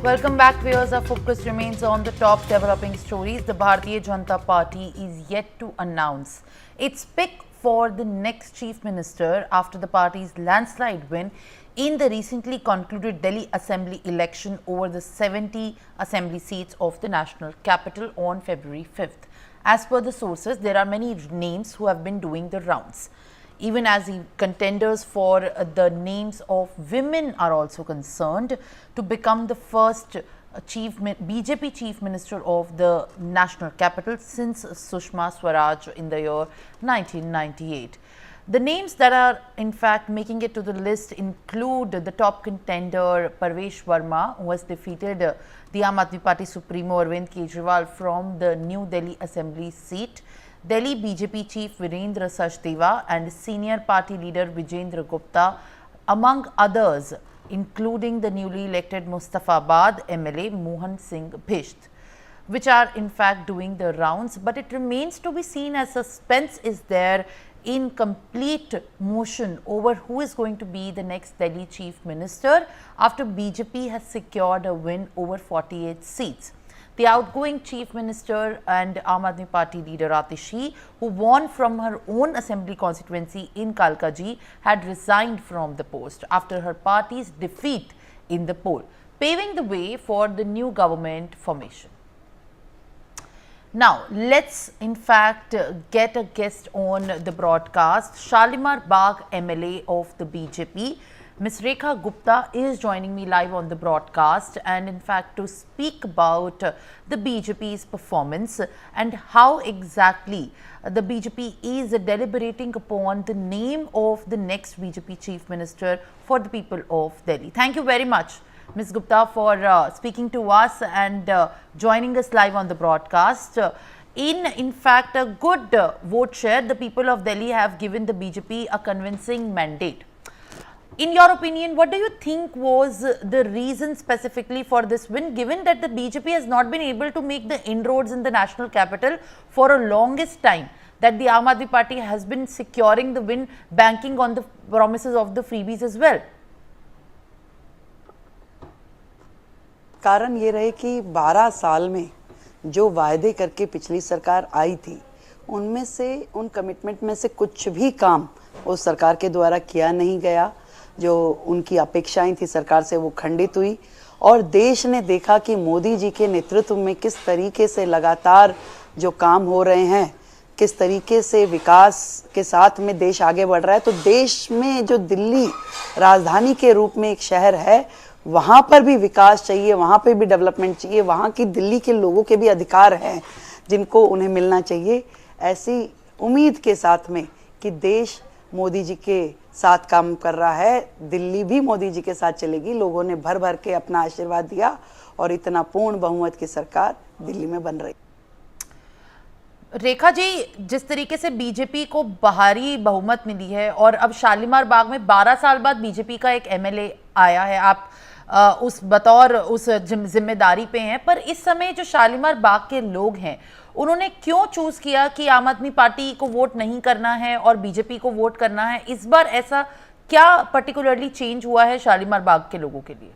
Welcome back, viewers. Our focus remains on the top developing stories. The Bharatiya Janata Party is yet to announce its pick for the next chief minister after the party's landslide win in the recently concluded Delhi Assembly election over the 70 assembly seats of the national capital on February 5th. As per the sources, there are many names who have been doing the rounds. Even as the contenders for the names of women are also concerned to become the first BJP chief minister of the national capital since Sushma Swaraj in the year 1998. The names that are in fact making it to the list include the top contender Parvesh Verma, who has defeated the Aam Aadmi Party Supremo Arvind Kejriwal from the New Delhi Assembly seat, Delhi BJP chief Virendra Sachdeva and senior party leader Vijendra Gupta, among others, including the newly elected Mustafabad MLA Mohan Singh Bhisht, which are in fact doing the rounds. But it remains to be seen as suspense is there in complete motion over who is going to be the next Delhi chief minister after BJP has secured a win over 48 seats. The outgoing chief minister and Aam Aadmi Party leader Atishi, who won from her own assembly constituency in Kalkaji, had resigned from the post after her party's defeat in the poll, paving the way for the new government formation. Now, let's in fact get a guest on the broadcast. Shalimar Bagh MLA of the BJP, Ms. Rekha Gupta is joining me live on the broadcast, and in fact to speak about the BJP's performance and how exactly the BJP is deliberating upon the name of the next BJP chief minister for the people of Delhi. Thank you very much, Ms. Gupta, for speaking to us and joining us live on the broadcast. In fact a good vote share, the people of Delhi have given the BJP a convincing mandate. In your opinion, what do you think was the reason specifically for this win, given that the BJP has not been able to make the inroads in the national capital for a longest time, that the Aam Aadmi Party has been securing the win, banking on the promises of the freebies as well? कारण ये रहे कि 12 साल में जो वायदे करके पिछली सरकार आई थी, उनमें से उन कमिटमेंट में से कुछ भी काम उस सरकार के द्वारा किया नहीं गया। जो उनकी अपेक्षाएं थी सरकार से वो खंडित हुई और देश ने देखा कि मोदी जी के नेतृत्व में किस तरीके से लगातार जो काम हो रहे हैं, किस तरीके से विकास के साथ में देश आगे बढ़ रहा है। तो देश में जो दिल्ली राजधानी के रूप में एक शहर है, वहाँ पर भी विकास चाहिए, वहाँ पे भी डेवलपमेंट चाहिए, वहाँ की दिल्ली के लोगों के भी अधिकार हैं जिनको उन्हें मिलना चाहिए। ऐसी उम्मीद के साथ में कि देश मोदी जी के साथ काम कर रहा है, दिल्ली भी मोदी जी के साथ चलेगी। लोगों ने भर भर के अपना आशीर्वाद दिया और इतना पूर्ण बहुमत की सरकार दिल्ली में बन रही। रेखा जी, जिस तरीके से बीजेपी को बाहरी बहुमत मिली है और अब शालीमार बाग में 12 साल बाद बीजेपी का एक एमएलए आया है, आप उस बतौर उस जिम्मेदारी पे हैं, पर इस समय जो शालीमार बाग के लोग हैं उन्होंने क्यों चूज किया कि आम आदमी पार्टी को वोट नहीं करना है और बीजेपी को वोट करना है? इस बार ऐसा क्या पर्टिकुलरली चेंज हुआ है शालीमार बाग के लोगों के लिए?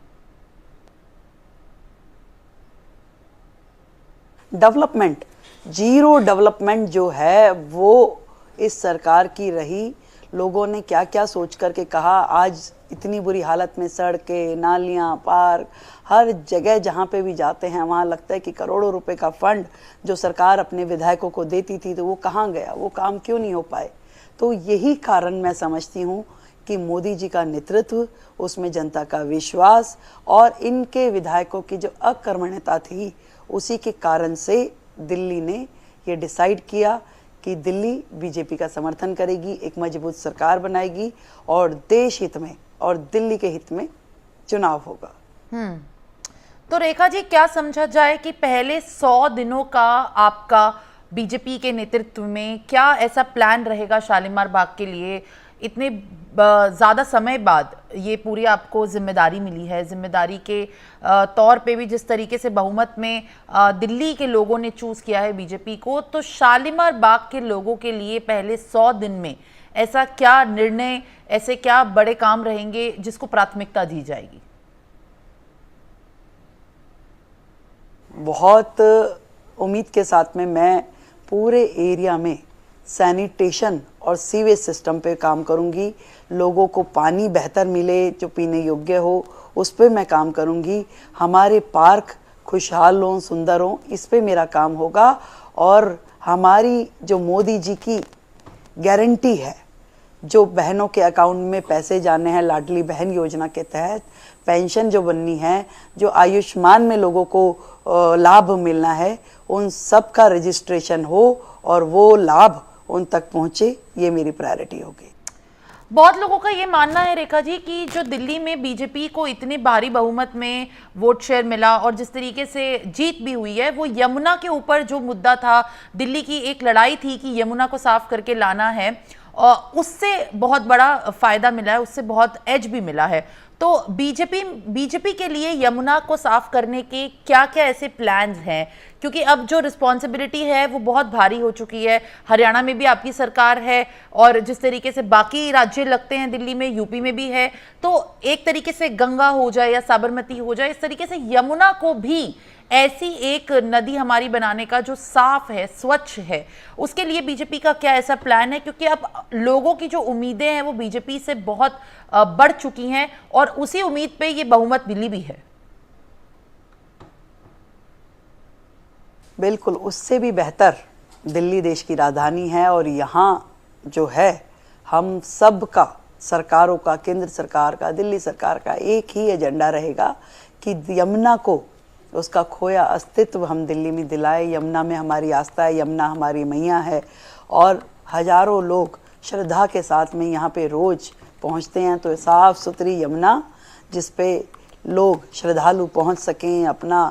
डेवलपमेंट, जीरो डेवलपमेंट जो है वो इस सरकार की रही। लोगों ने क्या क्या सोच करके कहा, आज इतनी बुरी हालत में सड़कें, नालियां, पार्क, हर जगह जहाँ पे भी जाते हैं वहाँ लगता है कि करोड़ों रुपए का फंड जो सरकार अपने विधायकों को देती थी तो वो कहाँ गया, वो काम क्यों नहीं हो पाए। तो यही कारण मैं समझती हूँ कि मोदी जी का नेतृत्व, उसमें जनता का विश्वास और इनके विधायकों की जो अकर्मण्यता थी, उसी के कारण से दिल्ली ने ये डिसाइड किया कि दिल्ली बीजेपी का समर्थन करेगी, एक मजबूत सरकार बनाएगी और देश हित में और दिल्ली के हित में चुनाव होगा। तो रेखा जी, क्या समझा जाए कि पहले 100 दिनों का आपका बीजेपी के नेतृत्व में क्या ऐसा प्लान रहेगा शालीमार बाग के लिए? इतने ज़्यादा समय बाद ये पूरी आपको जिम्मेदारी मिली है, जिम्मेदारी के तौर पे भी जिस तरीके से बहुमत में दिल्ली के लोगों ने चूज़ किया है बीजेपी को, तो शालीमार बाग के लोगों के लिए पहले 100 दिन में ऐसा क्या निर्णय, ऐसे क्या बड़े काम रहेंगे जिसको प्राथमिकता दी जाएगी? बहुत उम्मीद के साथ में मैं पूरे एरिया में सैनिटेशन और सीवेज सिस्टम पे काम करूंगी। लोगों को पानी बेहतर मिले जो पीने योग्य हो, उस पे मैं काम करूंगी। हमारे पार्क खुशहाल हों, सुंदर हों, इस पे मेरा काम होगा। और हमारी जो मोदी जी की गारंटी है, जो बहनों के अकाउंट में पैसे जाने हैं लाडली बहन योजना के तहत, पेंशन जो बननी है, जो आयुष्मान में लोगों को लाभ मिलना है, उन सब का रजिस्ट्रेशन हो और वो लाभ उन तक पहुंचे, ये मेरी प्रायोरिटी होगी। बहुत लोगों का ये मानना है रेखा जी कि जो दिल्ली में बीजेपी को इतने भारी बहुमत में वोट शेयर मिला और जिस तरीके से जीत भी हुई है, वो यमुना के ऊपर जो मुद्दा था, दिल्ली की एक लड़ाई थी कि यमुना को साफ करके लाना है, और उससे बहुत बड़ा फायदा मिला है, उससे बहुत एज भी मिला है। तो बीजेपी के लिए यमुना को साफ करने के क्या क्या ऐसे प्लान्स हैं, क्योंकि अब जो रिस्पॉन्सिबिलिटी है वो बहुत भारी हो चुकी है। हरियाणा में भी आपकी सरकार है और जिस तरीके से बाकी राज्य लगते हैं दिल्ली में, यूपी में भी है, तो एक तरीके से गंगा हो जाए या साबरमती हो जाए, इस तरीके से यमुना को भी ऐसी एक नदी हमारी बनाने का जो साफ है, स्वच्छ है, उसके लिए बीजेपी का क्या ऐसा प्लान है? क्योंकि अब लोगों की जो उम्मीदें हैं वो बीजेपी से बहुत बढ़ चुकी हैं और उसी उम्मीद पे ये बहुमत मिली भी है। बिल्कुल, उससे भी बेहतर दिल्ली देश की राजधानी है और यहाँ जो है हम सब का, सरकारों का, केंद्र सरकार का, दिल्ली सरकार का एक ही एजेंडा रहेगा कि यमुना को उसका खोया अस्तित्व हम दिल्ली में दिलाए। यमुना में हमारी आस्था है, यमुना हमारी मैया है और हजारों लोग श्रद्धा के साथ में यहाँ पे रोज पहुँचते हैं। तो साफ सुथरी यमुना जिस पे लोग श्रद्धालु पहुँच सकें, अपना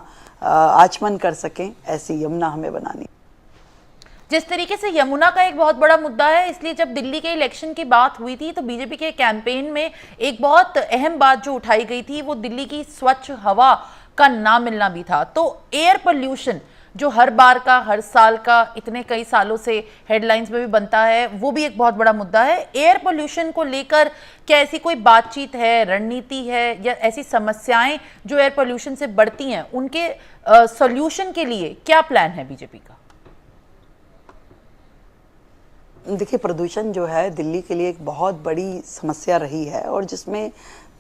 आचमन कर सकें, ऐसी यमुना हमें बनानी। जिस तरीके से यमुना का एक बहुत बड़ा मुद्दा है, इसलिए जब दिल्ली के इलेक्शन की बात हुई थी तो बीजेपी के कैंपेन में एक बहुत अहम बात जो उठाई गई थी वो दिल्ली की स्वच्छ हवा का ना मिलना भी था। तो एयर पोल्यूशन जो हर बार का, हर साल का, इतने कई सालों से हेडलाइंस में भी बनता है, वो भी एक बहुत बड़ा मुद्दा है। एयर पोल्यूशन को लेकर क्या ऐसी कोई बातचीत है, रणनीति है, या ऐसी समस्याएं जो एयर पोल्यूशन से बढ़ती हैं उनके सॉल्यूशन के लिए क्या प्लान है बीजेपी का? देखिए, प्रदूषण जो है दिल्ली के लिए एक बहुत बड़ी समस्या रही है और जिसमें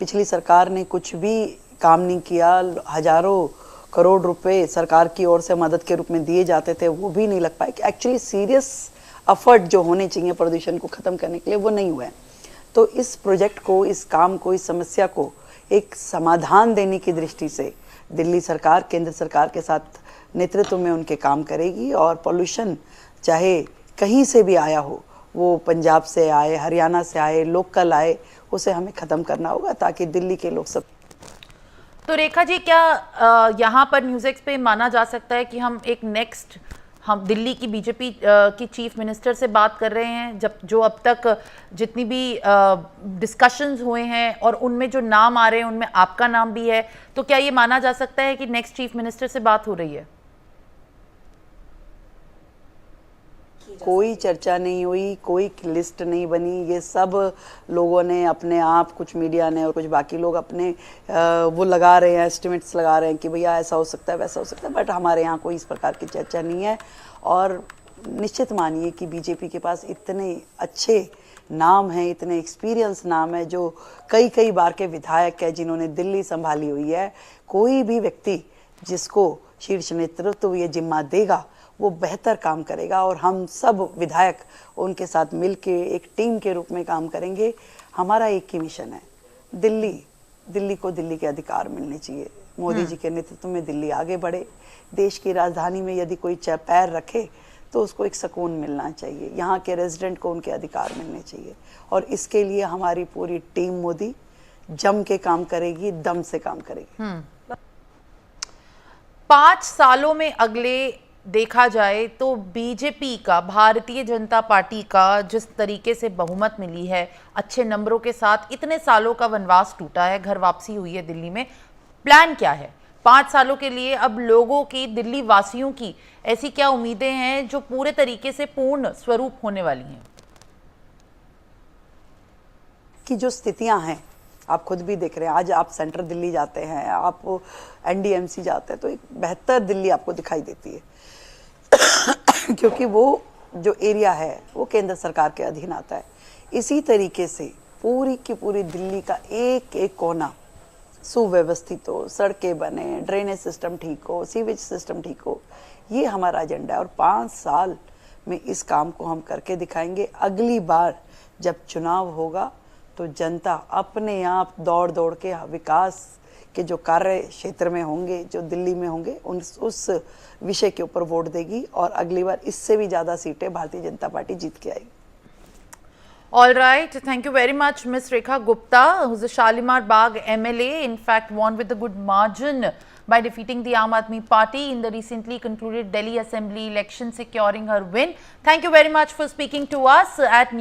पिछली सरकार ने कुछ भी काम नहीं किया। हजारों करोड़ रुपए सरकार की ओर से मदद के रूप में दिए जाते थे, वो भी नहीं लग पाए कि एक्चुअली सीरियस एफर्ट जो होने चाहिए प्रदूषण को ख़त्म करने के लिए, वो नहीं हुए। तो इस प्रोजेक्ट को, इस काम को, इस समस्या को एक समाधान देने की दृष्टि से दिल्ली सरकार केंद्र सरकार के साथ नेतृत्व में उनके काम करेगी। और पॉल्यूशन चाहे कहीं से भी आया हो, वो पंजाब से आए, हरियाणा से आए, लोकल आए, उसे हमें ख़त्म करना होगा ताकि दिल्ली के लोग सब। तो रेखा जी, क्या यहाँ पर न्यूज़ पे माना जा सकता है कि हम दिल्ली की बीजेपी की चीफ मिनिस्टर से बात कर रहे हैं, जब जो अब तक जितनी भी डिस्कशंस हुए हैं और उनमें जो नाम आ रहे हैं उनमें आपका नाम भी है, तो क्या ये माना जा सकता है कि नेक्स्ट चीफ मिनिस्टर से बात हो रही है? कोई चर्चा नहीं हुई, कोई लिस्ट नहीं बनी। ये सब लोगों ने अपने आप, कुछ मीडिया ने और कुछ बाकी लोग अपने वो लगा रहे हैं, एस्टिमेट्स लगा रहे हैं कि भैया ऐसा हो सकता है, वैसा हो सकता है, बट हमारे यहाँ कोई इस प्रकार की चर्चा नहीं है। और निश्चित मानिए कि बीजेपी के पास इतने अच्छे नाम हैं, इतने एक्सपीरियंस नाम है, जो कई कई बार के विधायक है जिन्होंने दिल्ली संभाली हुई है। कोई भी व्यक्ति जिसको शीर्ष नेतृत्व ये जिम्मा देगा वो बेहतर काम करेगा और हम सब विधायक उनके साथ मिलके एक टीम के रूप में काम करेंगे। हमारा एक ही मिशन है, दिल्ली को दिल्ली के अधिकार मिलने चाहिए। मोदी जी के नेतृत्व में दिल्ली आगे बढ़े। देश की राजधानी में यदि कोई पैर रखे तो उसको एक सुकून मिलना चाहिए, यहाँ के रेजिडेंट को उनके अधिकार मिलने चाहिए। और इसके लिए हमारी पूरी टीम मोदी जम के काम करेगी, दम से काम करेगी। 5 सालों में अगले देखा जाए तो बीजेपी का, भारतीय जनता पार्टी का जिस तरीके से बहुमत मिली है, अच्छे नंबरों के साथ, इतने सालों का वनवास टूटा है, घर वापसी हुई है दिल्ली में, प्लान क्या है 5 सालों के लिए? अब लोगों की, दिल्ली वासियों की ऐसी क्या उम्मीदें हैं जो पूरे तरीके से पूर्ण स्वरूप होने वाली हैं? कि जो स्थितियां हैं आप खुद भी देख रहे हैं, आज आप सेंट्रल दिल्ली जाते हैं, आप NDMC जाते हैं तो एक बेहतर दिल्ली आपको दिखाई देती है क्योंकि वो जो एरिया है वो केंद्र सरकार के अधीन आता है। इसी तरीके से पूरी की पूरी दिल्ली का एक एक कोना सुव्यवस्थित हो, सड़कें बने, ड्रेनेज सिस्टम ठीक हो, सीवेज सिस्टम ठीक हो, ये हमारा एजेंडा है और 5 साल में इस काम को हम करके दिखाएंगे। अगली बार जब चुनाव होगा तो जनता अपने आप दौड़ दौड़ के विकास के जो कार्य क्षेत्र में होंगे, जो दिल्ली में होंगे, उस विषय के ऊपर वोट देगी और अगली बार इससे भी ज़्यादा सीटें भारतीय जनता पार्टी जीत के आएगी। All right, thank you very much, Ms. Rekha Gupta, who's a Shalimar Bagh MLA, in fact won with a good margin by defeating the Aam Aadmi Party in the recently concluded Delhi Assembly election, securing her win. Thank you very much for speaking to us at News.